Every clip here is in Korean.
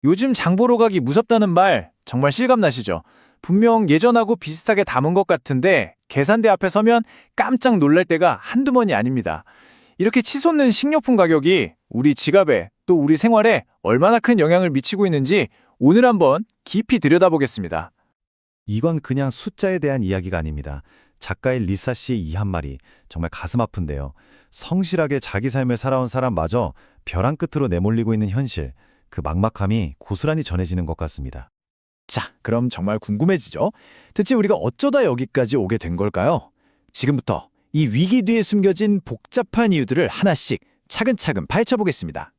요즘 장 보러 가기 무섭다는 말 정말 실감나시죠? 분명 예전하고 비슷하게 담은 것 같은데 계산대 앞에 서면 깜짝 놀랄 때가 한두 번이 아닙니다. 이렇게 치솟는 식료품 가격이 우리 지갑에 또 우리 생활에 얼마나 큰 영향을 미치고 있는지 오늘 한번 깊이 들여다보겠습니다. 이건 그냥 숫자에 대한 이야기가 아닙니다. 작가의 리사 씨의 이 한마디 정말 가슴 아픈데요. 성실하게 자기 삶을 살아온 사람마저 벼랑 끝으로 내몰리고 있는 현실, 그 막막함이 고스란히 전해지는 것 같습니다. 자, 그럼 정말 궁금해지죠? 대체 우리가 어쩌다 여기까지 오게 된 걸까요? 지금부터 이 위기 뒤에 숨겨진 복잡한 이유들을 하나씩 차근차근 파헤쳐 보겠습니다.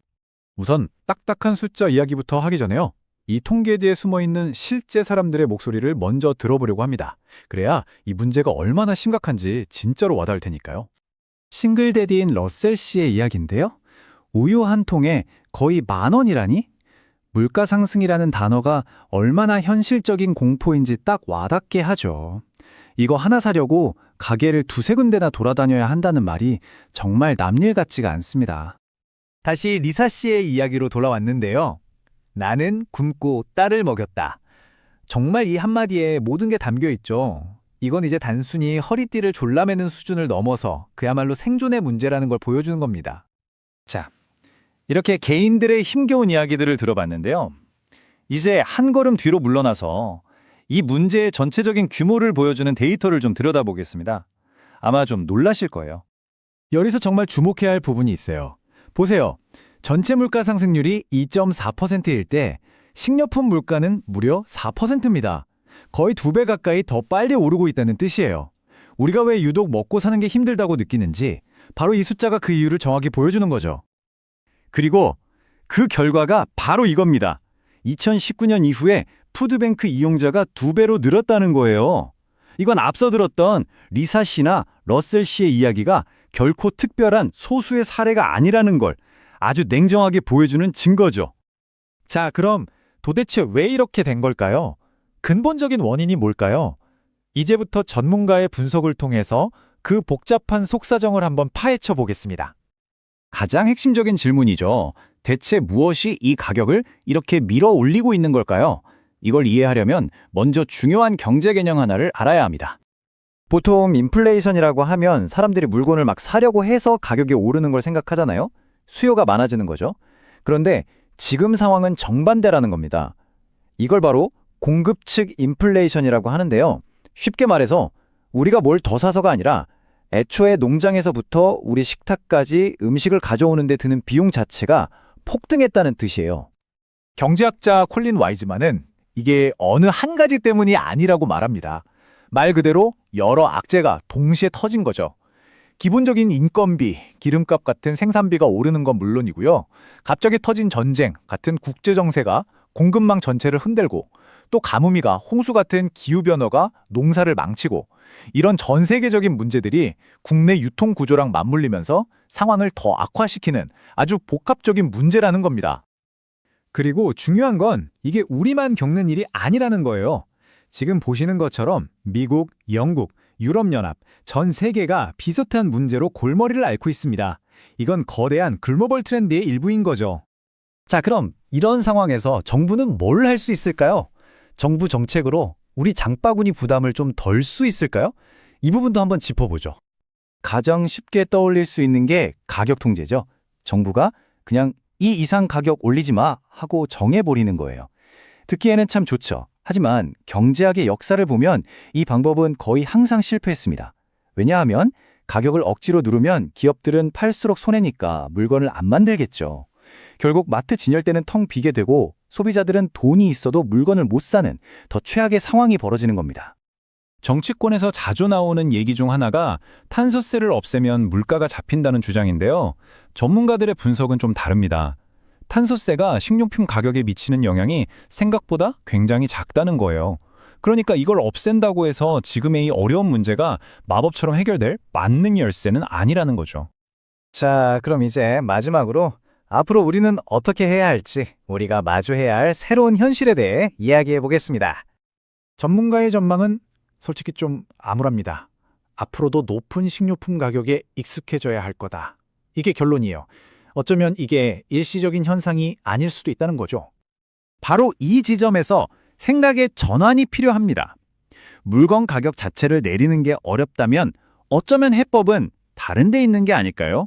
우선 딱딱한 숫자 이야기부터 하기 전에요. 이 통계 뒤에 숨어있는 실제 사람들의 목소리를 먼저 들어보려고 합니다. 그래야 이 문제가 얼마나 심각한지 진짜로 와닿을 테니까요. 싱글데디인 러셀 씨의 이야기인데요. 우유 한 통에 거의 10,000원이라니? 물가 상승이라는 단어가 얼마나 현실적인 공포인지 딱 와닿게 하죠. 이거 하나 사려고 가게를 두세 군데나 돌아다녀야 한다는 말이 정말 남일 같지가 않습니다. 다시 리사 씨의 이야기로 돌아왔는데요. 나는 굶고 딸을 먹였다. 정말 이 한마디에 모든 게 담겨 있죠. 이건 이제 단순히 허리띠를 졸라매는 수준을 넘어서 그야말로 생존의 문제라는 걸 보여주는 겁니다. 자, 이렇게 개인들의 힘겨운 이야기들을 들어봤는데요. 이제 한 걸음 뒤로 물러나서 이 문제의 전체적인 규모를 보여주는 데이터를 좀 들여다보겠습니다. 아마 좀 놀라실 거예요. 여기서 정말 주목해야 할 부분이 있어요. 보세요. 전체 물가 상승률이 2.4%일 때 식료품 물가는 무려 4%입니다. 거의 2배 가까이 더 빨리 오르고 있다는 뜻이에요. 우리가 왜 유독 먹고 사는 게 힘들다고 느끼는지 바로 이 숫자가 그 이유를 정확히 보여주는 거죠. 그리고 그 결과가 바로 이겁니다. 2019년 이후에 푸드뱅크 이용자가 2배로 늘었다는 거예요. 이건 앞서 들었던 리사 씨나 러셀 씨의 이야기가 결코 특별한 소수의 사례가 아니라는 걸 아주 냉정하게 보여주는 증거죠. 자, 그럼 도대체 왜 이렇게 된 걸까요? 근본적인 원인이 뭘까요? 이제부터 전문가의 분석을 통해서 그 복잡한 속사정을 한번 파헤쳐 보겠습니다. 가장 핵심적인 질문이죠. 대체 무엇이 이 가격을 이렇게 밀어 올리고 있는 걸까요? 이걸 이해하려면 먼저 중요한 경제 개념 하나를 알아야 합니다. 보통 인플레이션이라고 하면 사람들이 물건을 막 사려고 해서 가격이 오르는 걸 생각하잖아요. 수요가 많아지는 거죠. 그런데 지금 상황은 정반대라는 겁니다. 이걸 바로 공급 측 인플레이션이라고 하는데요. 쉽게 말해서 우리가 뭘 더 사서가 아니라 애초에 농장에서부터 우리 식탁까지 음식을 가져오는 데 드는 비용 자체가 폭등했다는 뜻이에요. 경제학자 콜린 와이즈만은 이게 어느 한 가지 때문이 아니라고 말합니다. 말 그대로 여러 악재가 동시에 터진 거죠. 기본적인 인건비, 기름값 같은 생산비가 오르는 건 물론이고요. 갑자기 터진 전쟁 같은 국제정세가 공급망 전체를 흔들고 또 가뭄이가 홍수 같은 기후변화가 농사를 망치고 이런 전 세계적인 문제들이 국내 유통 구조랑 맞물리면서 상황을 더 악화시키는 아주 복합적인 문제라는 겁니다. 그리고 중요한 건 이게 우리만 겪는 일이 아니라는 거예요. 지금 보시는 것처럼 미국, 영국, 유럽연합, 전 세계가 비슷한 문제로 골머리를 앓고 있습니다. 이건 거대한 글로벌 트렌드의 일부인 거죠. 자, 그럼 이런 상황에서 정부는 뭘 할 수 있을까요? 정부 정책으로 우리 장바구니 부담을 좀 덜 수 있을까요? 이 부분도 한번 짚어보죠. 가장 쉽게 떠올릴 수 있는 게 가격 통제죠. 정부가 그냥 이 이상 가격 올리지 마 하고 정해버리는 거예요. 듣기에는 참 좋죠. 하지만 경제학의 역사를 보면 이 방법은 거의 항상 실패했습니다. 왜냐하면 가격을 억지로 누르면 기업들은 팔수록 손해니까 물건을 안 만들겠죠. 결국 마트 진열대는 텅 비게 되고 소비자들은 돈이 있어도 물건을 못 사는 더 최악의 상황이 벌어지는 겁니다. 정치권에서 자주 나오는 얘기 중 하나가 탄소세를 없애면 물가가 잡힌다는 주장인데요. 전문가들의 분석은 좀 다릅니다. 탄소세가 식료품 가격에 미치는 영향이 생각보다 굉장히 작다는 거예요. 그러니까 이걸 없앤다고 해서 지금의 이 어려운 문제가 마법처럼 해결될 만능 열쇠는 아니라는 거죠. 자, 그럼 이제 마지막으로 앞으로 우리는 어떻게 해야 할지 우리가 마주해야 할 새로운 현실에 대해 이야기해 보겠습니다. 전문가의 전망은 솔직히 좀 암울합니다. 앞으로도 높은 식료품 가격에 익숙해져야 할 거다. 이게 결론이에요. 어쩌면 이게 일시적인 현상이 아닐 수도 있다는 거죠. 바로 이 지점에서 생각의 전환이 필요합니다. 물건 가격 자체를 내리는 게 어렵다면 어쩌면 해법은 다른 데 있는 게 아닐까요?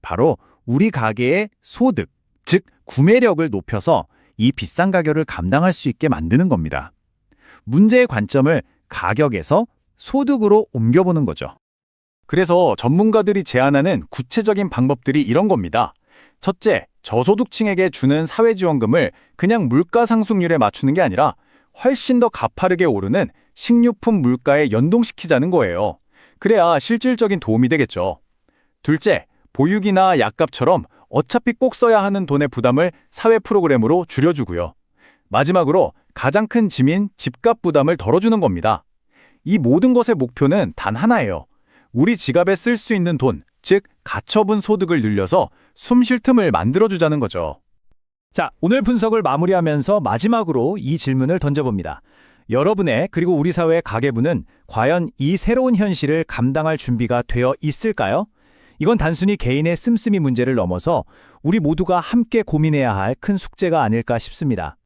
바로 우리 가게의 소득, 즉 구매력을 높여서 이 비싼 가격을 감당할 수 있게 만드는 겁니다. 문제의 관점을 가격에서 소득으로 옮겨보는 거죠. 그래서 전문가들이 제안하는 구체적인 방법들이 이런 겁니다. 첫째, 저소득층에게 주는 사회지원금을 그냥 물가 상승률에 맞추는 게 아니라 훨씬 더 가파르게 오르는 식료품 물가에 연동시키자는 거예요. 그래야 실질적인 도움이 되겠죠. 둘째, 보육이나 약값처럼 어차피 꼭 써야 하는 돈의 부담을 사회 프로그램으로 줄여주고요. 마지막으로 가장 큰 짐인 집값 부담을 덜어주는 겁니다. 이 모든 것의 목표는 단 하나예요. 우리 지갑에 쓸 수 있는 돈, 즉 가처분 소득을 늘려서 숨 쉴 틈을 만들어주자는 거죠. 자, 오늘 분석을 마무리하면서 마지막으로 이 질문을 던져봅니다. 여러분의 그리고 우리 사회의 가계부는 과연 이 새로운 현실을 감당할 준비가 되어 있을까요? 이건 단순히 개인의 씀씀이 문제를 넘어서 우리 모두가 함께 고민해야 할 큰 숙제가 아닐까 싶습니다.